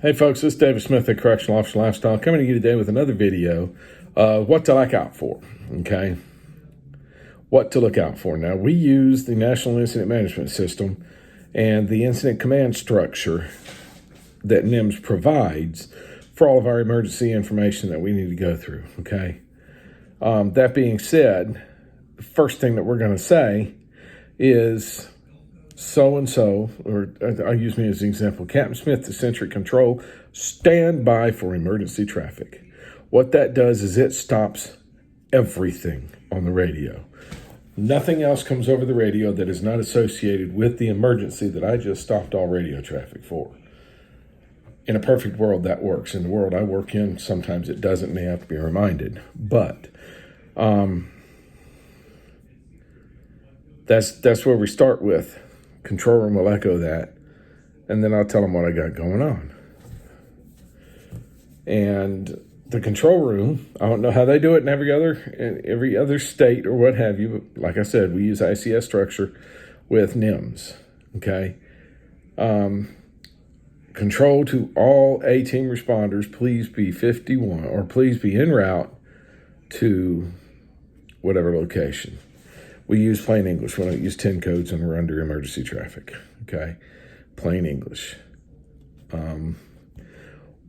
Hey folks, this is David Smith at Correctional Officer Lifestyle coming to you today with another video. What to look out for, okay? What to look out for. Now, we use the National Incident Management System and the incident command structure that NIMS provides for all of our emergency information that we need to go through, okay? That being said, the first thing that we're going to say is so-and-so, or I'll use me as an example, Captain Smith to Century Control, stand by for emergency traffic. What that does is it stops everything on the radio. Nothing else comes over the radio that is not associated with the emergency that I just stopped all radio traffic for. In a perfect world, that works. In the world I work in, sometimes it doesn't, and you have to be reminded. But that's where we start with. Control room will echo that, and then I'll tell them what I got going on. And the control room, I don't know how they do it in every other state or what have you, but like I said, we use ICS structure with NIMS, okay? Control to all A-team responders, please be 51, or please be en route to whatever location. We use plain English. We don't use 10 codes and we're under emergency traffic, okay? Plain English.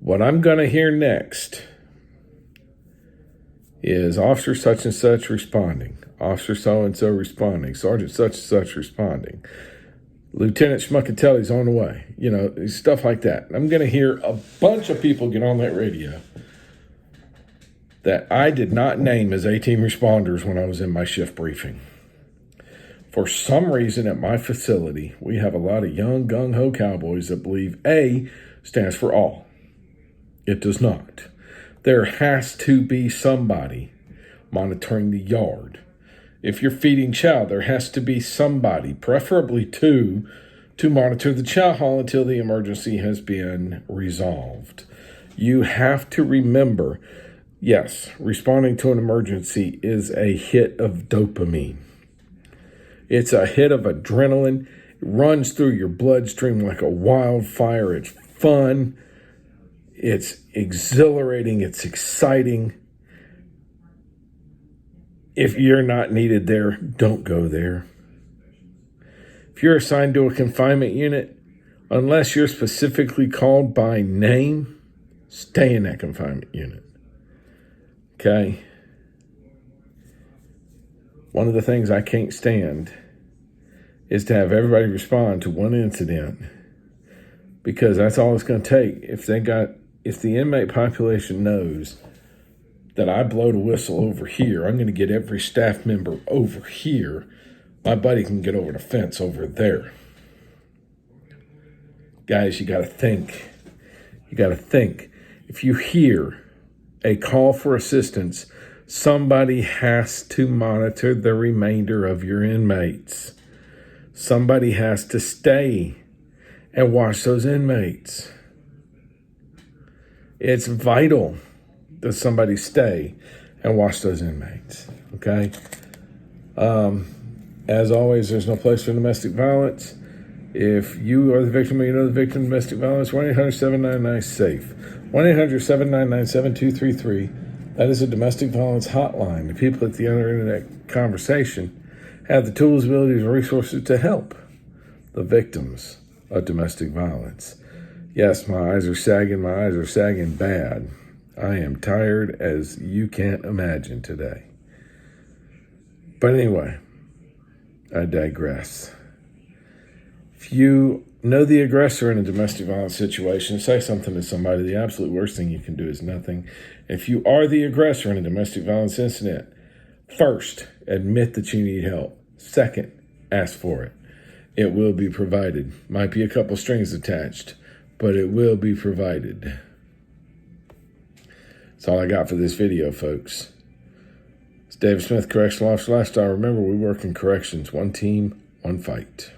What I'm going to hear next is officer such and such responding, officer so-and-so responding, sergeant such and such responding, Lieutenant Schmuckatelli's on the way, stuff like that. I'm going to hear a bunch of people get on that radio that I did not name as A-team responders when I was in my shift briefing. For some reason at my facility, we have a lot of young gung-ho cowboys that believe A stands for all. It does not. There has to be somebody monitoring the yard. If you're feeding chow, there has to be somebody, preferably two, to monitor the chow hall until the emergency has been resolved. You have to remember, yes, responding to an emergency is a hit of dopamine. It's a hit of adrenaline. It runs through your bloodstream like a wildfire. It's fun. It's exhilarating. It's exciting. If you're not needed there, don't go there. If you're assigned to a confinement unit, unless you're specifically called by name, stay in that confinement unit. Okay? One of the things I can't stand is to have everybody respond to one incident, because that's all it's going to take. If the inmate population knows that I blow the whistle over here, I'm going to get every staff member over here. My buddy can get over the fence over there. Guys, you got to think. You got to think. If you hear a call for assistance, somebody has to monitor the remainder of your inmates. Somebody has to stay and watch those inmates. It's vital that somebody stay and watch those inmates, okay? As always, there's no place for domestic violence. If you are the victim or you know the victim of domestic violence, 1-800-799-SAFE. 1-800-799-7233. That is a domestic violence hotline. The people at the other end of that conversation have the tools, abilities, and resources to help the victims of domestic violence. Yes, my eyes are sagging. My eyes are sagging bad. I am tired as you can't imagine today. But anyway, I digress. If you know the aggressor in a domestic violence situation, say something to somebody. The absolute worst thing you can do is nothing. If you are the aggressor in a domestic violence incident, first, admit that you need help. Second, ask for it. It will be provided. Might be a couple strings attached, but it will be provided. That's all I got for this video, folks. It's David Smith, Correctional Officer Lifestyle. Remember, we work in corrections. One team, one fight.